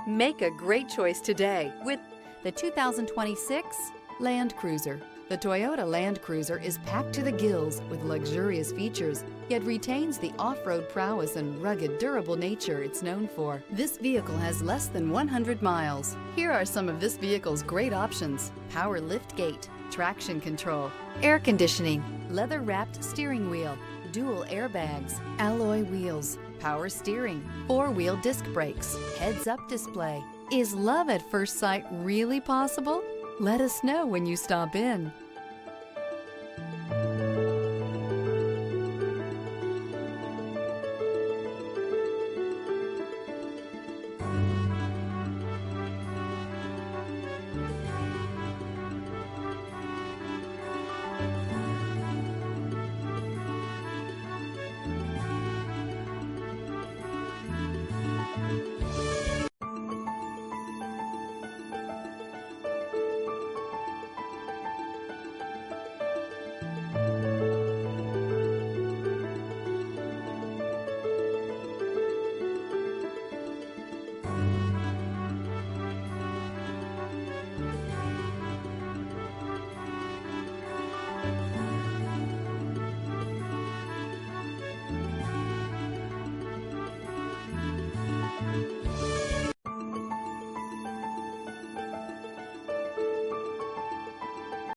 Make a great choice today with the 2026 Land Cruiser. The Toyota Land Cruiser is packed to the gills with luxurious features, yet retains the off-road prowess and rugged, durable nature it's known for. This vehicle has less than 100 miles. Here are some of this vehicle's great options: power liftgate, traction control, air conditioning, leather-wrapped steering wheel, dual airbags, alloy wheels, power steering, four-wheel disc brakes, heads-up display. Is love at first sight really possible? Let us know when you stop in.